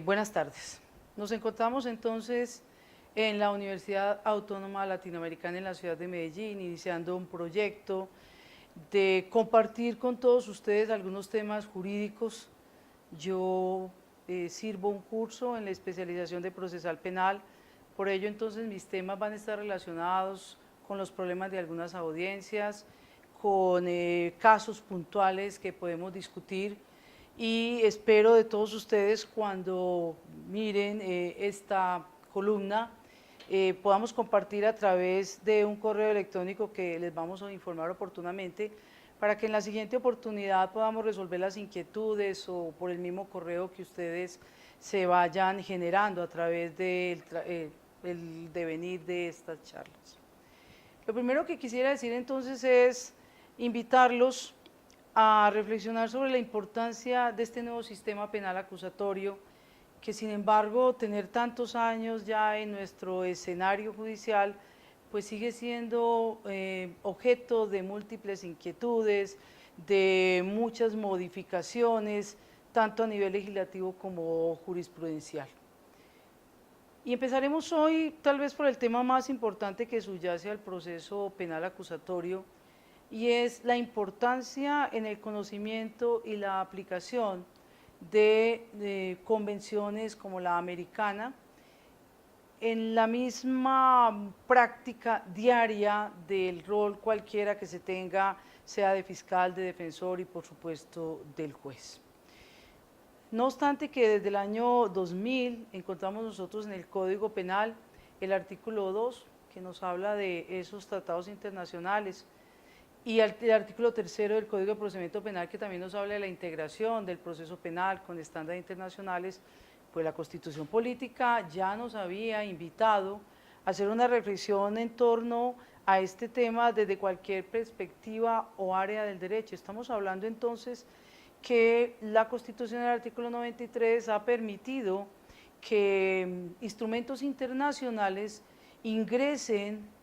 Buenas tardes. Nos encontramos entonces en la Universidad Autónoma Latinoamericana en la ciudad de Medellín, iniciando un proyecto de compartir con todos ustedes algunos temas jurídicos. Yo sirvo un curso en la especialización de procesal penal, por ello entonces mis temas van a estar relacionados con los problemas de algunas audiencias, con casos puntuales que podemos discutir, y espero de todos ustedes cuando miren esta columna podamos compartir a través de un correo electrónico que les vamos a informar oportunamente para que en la siguiente oportunidad podamos resolver las inquietudes o por el mismo correo que ustedes se vayan generando a través del devenir de estas charlas. Lo primero que quisiera decir entonces es invitarlos a reflexionar sobre la importancia de este nuevo sistema penal acusatorio, que sin embargo tener tantos años ya en nuestro escenario judicial, pues sigue siendo objeto de múltiples inquietudes, de muchas modificaciones, tanto a nivel legislativo como jurisprudencial. Y empezaremos hoy tal vez por el tema más importante que subyace al proceso penal acusatorio, y es la importancia en el conocimiento y la aplicación de convenciones como la americana en la misma práctica diaria del rol cualquiera que se tenga, sea de fiscal, de defensor y por supuesto del juez. No obstante que desde el año 2000 encontramos nosotros en el Código Penal el artículo 2 que nos habla de esos tratados internacionales, y el artículo 3 del Código de Procedimiento Penal que también nos habla de la integración del proceso penal con estándares internacionales, pues la Constitución Política ya nos había invitado a hacer una reflexión en torno a este tema desde cualquier perspectiva o área del derecho. Estamos hablando entonces que la Constitución del artículo 93 ha permitido que instrumentos internacionales ingresen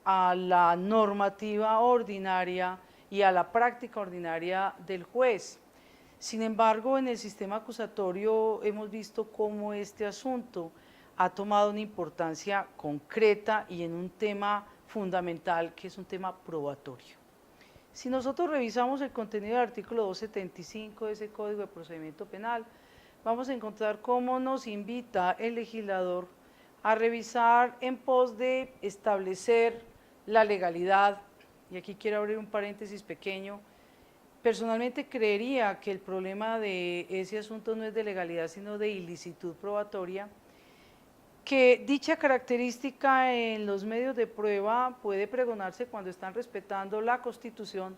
a la normativa ordinaria y a la práctica ordinaria del juez. Sin embargo, en el sistema acusatorio hemos visto cómo este asunto ha tomado una importancia concreta y en un tema fundamental que es un tema probatorio. Si nosotros revisamos el contenido del artículo 275 de ese Código de Procedimiento Penal, vamos a encontrar cómo nos invita el legislador a revisar en pos de establecer la legalidad, y aquí quiero abrir un paréntesis pequeño. Personalmente creería que el problema de ese asunto no es de legalidad, sino de ilicitud probatoria, que dicha característica en los medios de prueba puede pregonarse cuando están respetando la Constitución,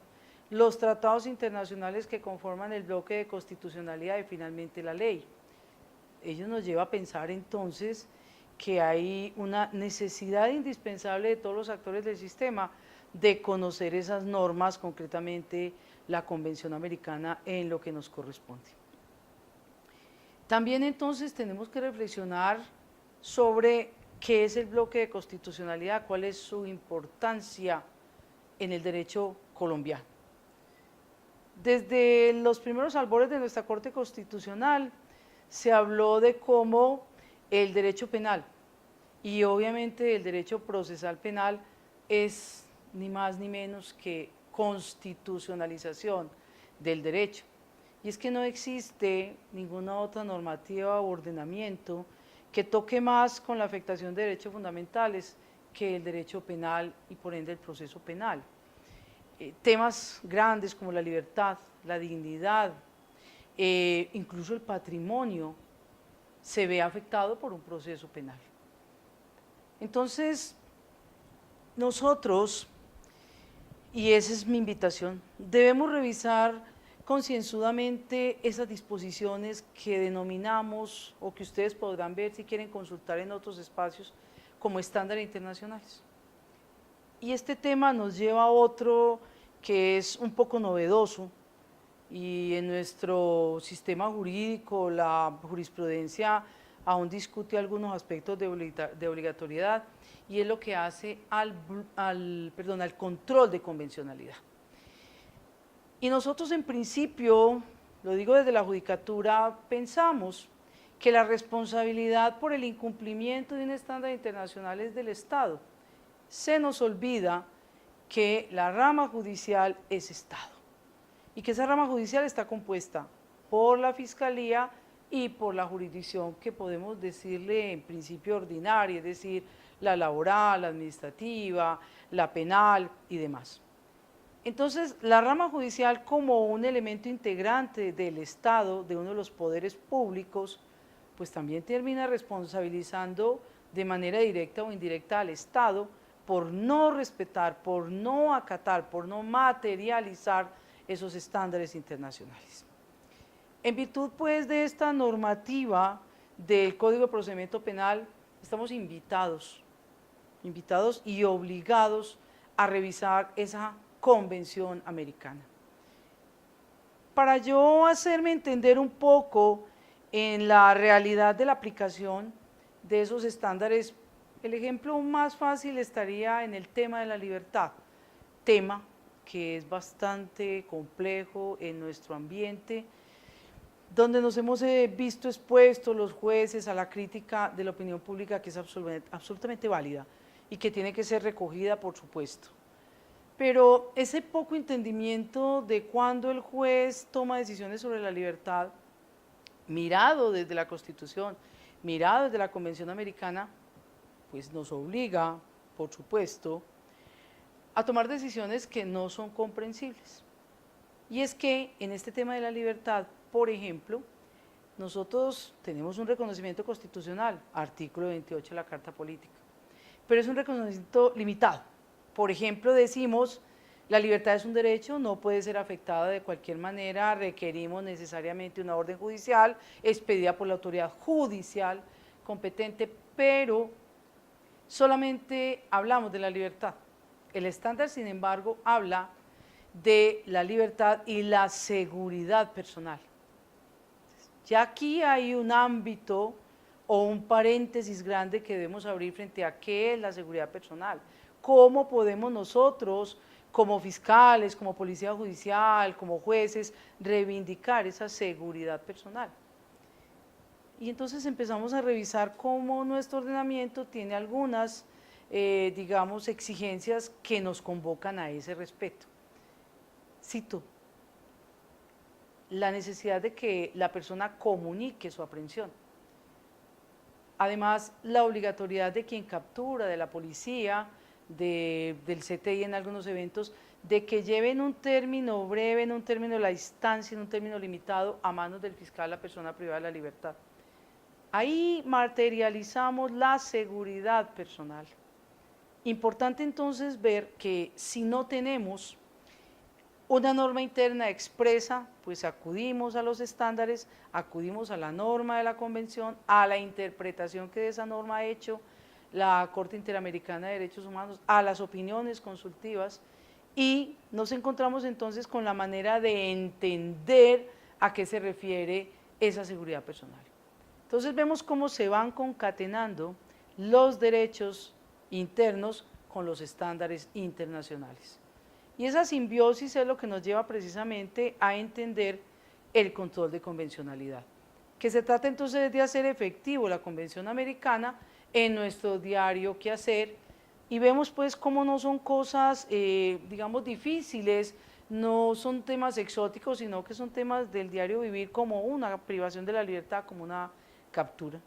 los tratados internacionales que conforman el bloque de constitucionalidad y finalmente la ley. Ello nos lleva a pensar entonces que hay una necesidad indispensable de todos los actores del sistema de conocer esas normas, concretamente la Convención Americana en lo que nos corresponde. También entonces tenemos que reflexionar sobre qué es el bloque de constitucionalidad, cuál es su importancia en el derecho colombiano. Desde los primeros albores de nuestra Corte Constitucional se habló de cómo el derecho penal y obviamente el derecho procesal penal es ni más ni menos que constitucionalización del derecho. Y es que no existe ninguna otra normativa o ordenamiento que toque más con la afectación de derechos fundamentales que el derecho penal y por ende el proceso penal. Temas grandes como la libertad, la dignidad, incluso el patrimonio se ve afectado por un proceso penal. Entonces, nosotros, y esa es mi invitación, debemos revisar concienzudamente esas disposiciones que denominamos o que ustedes podrán ver si quieren consultar en otros espacios como estándares internacionales. Y este tema nos lleva a otro que es un poco novedoso, y en nuestro sistema jurídico la jurisprudencia aún discute algunos aspectos de obligatoriedad, y es lo que hace al control de convencionalidad. Y nosotros en principio, lo digo desde la judicatura, pensamos que la responsabilidad por el incumplimiento de un estándar internacional es del Estado. Se nos olvida que la rama judicial es Estado y que esa rama judicial está compuesta por la Fiscalía y por la jurisdicción que podemos decirle en principio ordinaria, es decir, la laboral, la administrativa, la penal y demás. Entonces, la rama judicial como un elemento integrante del Estado, de uno de los poderes públicos, pues también termina responsabilizando de manera directa o indirecta al Estado por no respetar, por no acatar, por no materializar esos estándares internacionales. En virtud pues de esta normativa del Código de Procedimiento Penal, estamos invitados y obligados a revisar esa convención americana. Para yo hacerme entender un poco en la realidad de la aplicación de esos estándares, el ejemplo más fácil estaría en el tema de la libertad, tema que es bastante complejo en nuestro ambiente, donde nos hemos visto expuestos los jueces a la crítica de la opinión pública, que es absolutamente válida y que tiene que ser recogida, por supuesto. Pero ese poco entendimiento de cuando el juez toma decisiones sobre la libertad, mirado desde la Constitución, mirado desde la Convención Americana, pues nos obliga, por supuesto, a tomar decisiones que no son comprensibles. Y es que en este tema de la libertad, por ejemplo, nosotros tenemos un reconocimiento constitucional, artículo 28 de la Carta Política, pero es un reconocimiento limitado. Por ejemplo, decimos, la libertad es un derecho, no puede ser afectada de cualquier manera, requerimos necesariamente una orden judicial expedida por la autoridad judicial competente, pero solamente hablamos de la libertad. El estándar, sin embargo, habla de la libertad y la seguridad personal. Ya aquí hay un ámbito o un paréntesis grande que debemos abrir frente a qué es la seguridad personal. ¿Cómo podemos nosotros, como fiscales, como policía judicial, como jueces, reivindicar esa seguridad personal? Y entonces empezamos a revisar cómo nuestro ordenamiento tiene algunas, digamos, exigencias que nos convocan a ese respeto. Cito, la necesidad de que la persona comunique su aprehensión. Además, la obligatoriedad de quien captura, de la policía, del CTI en algunos eventos, de que lleven un término breve, en un término de la instancia, en un término limitado, a manos del fiscal la persona privada de la libertad. Ahí materializamos la seguridad personal. Importante entonces ver que si no tenemos una norma interna expresa, pues acudimos a los estándares, acudimos a la norma de la convención, a la interpretación que de esa norma ha hecho la Corte Interamericana de Derechos Humanos, a las opiniones consultivas, y nos encontramos entonces con la manera de entender a qué se refiere esa seguridad personal. Entonces vemos cómo se van concatenando los derechos internos con los estándares internacionales. Y esa simbiosis es lo que nos lleva precisamente a entender el control de convencionalidad, que se trata entonces de hacer efectivo la Convención Americana en nuestro diario quehacer, y vemos pues cómo no son cosas, digamos, difíciles, no son temas exóticos, sino que son temas del diario vivir, como una privación de la libertad, como una captura.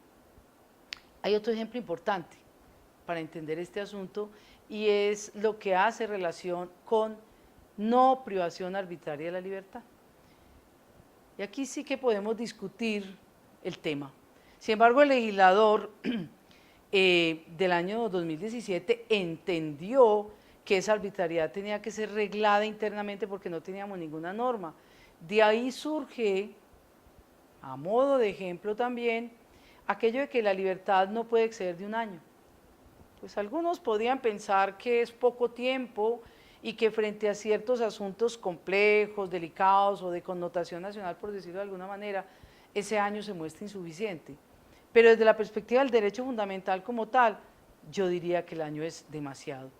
Hay otro ejemplo importante para entender este asunto, y es lo que hace relación con no privación arbitraria de la libertad. Y aquí sí que podemos discutir el tema. Sin embargo, el legislador del año 2017 entendió que esa arbitrariedad tenía que ser reglada internamente porque no teníamos ninguna norma. De ahí surge, a modo de ejemplo también, aquello de que la libertad no puede exceder de un año. Pues algunos podían pensar que es poco tiempo y que frente a ciertos asuntos complejos, delicados o de connotación nacional, por decirlo de alguna manera, ese año se muestra insuficiente. Pero desde la perspectiva del derecho fundamental como tal, yo diría que el año es demasiado.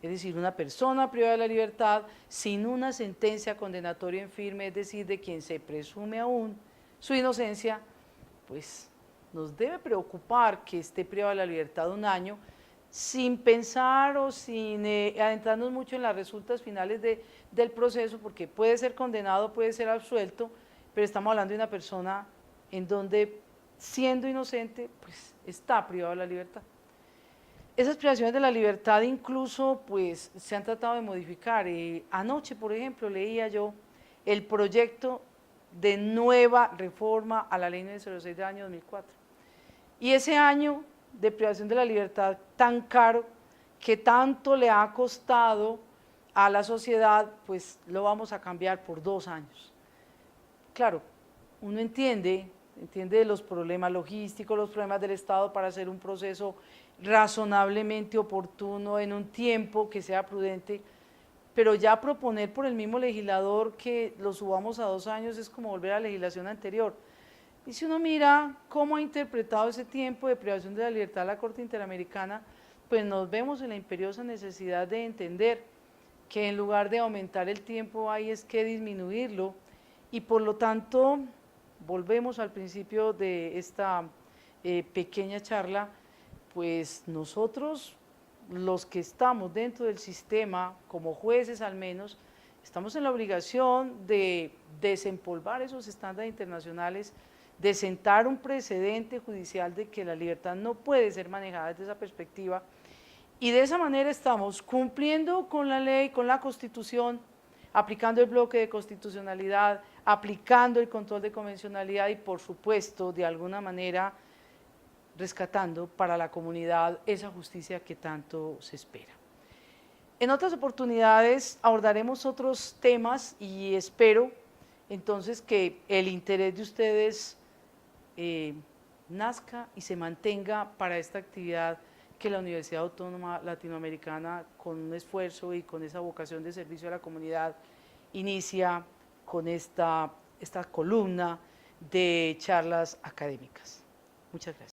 Es decir, una persona privada de la libertad sin una sentencia condenatoria en firme, es decir, de quien se presume aún su inocencia, pues nos debe preocupar que esté privado de la libertad 1 año, sin pensar o sin adentrarnos mucho en las resultas finales del proceso, porque puede ser condenado, puede ser absuelto, pero estamos hablando de una persona en donde, siendo inocente, pues está privado de la libertad. Esas privaciones de la libertad incluso pues se han tratado de modificar. Anoche, por ejemplo, leía yo el proyecto de nueva reforma a la ley 906 del año 2004. Y ese año de privación de la libertad tan caro, que tanto le ha costado a la sociedad, pues lo vamos a cambiar por 2 años. Claro, uno entiende los problemas logísticos, los problemas del Estado para hacer un proceso razonablemente oportuno en un tiempo que sea prudente, pero ya proponer por el mismo legislador que lo subamos a 2 años es como volver a la legislación anterior. Y si uno mira cómo ha interpretado ese tiempo de privación de la libertad la Corte Interamericana, pues nos vemos en la imperiosa necesidad de entender que en lugar de aumentar el tiempo hay es que disminuirlo, y por lo tanto volvemos al principio de esta pequeña charla, pues nosotros, los que estamos dentro del sistema, como jueces al menos, estamos en la obligación de desempolvar esos estándares internacionales, de sentar un precedente judicial de que la libertad no puede ser manejada desde esa perspectiva, y de esa manera estamos cumpliendo con la ley, con la Constitución, aplicando el bloque de constitucionalidad, aplicando el control de convencionalidad y, por supuesto, de alguna manera, rescatando para la comunidad esa justicia que tanto se espera. En otras oportunidades abordaremos otros temas y espero entonces que el interés de ustedes nazca y se mantenga para esta actividad que la Universidad Autónoma Latinoamericana, con un esfuerzo y con esa vocación de servicio a la comunidad, inicia con esta columna de charlas académicas. Muchas gracias.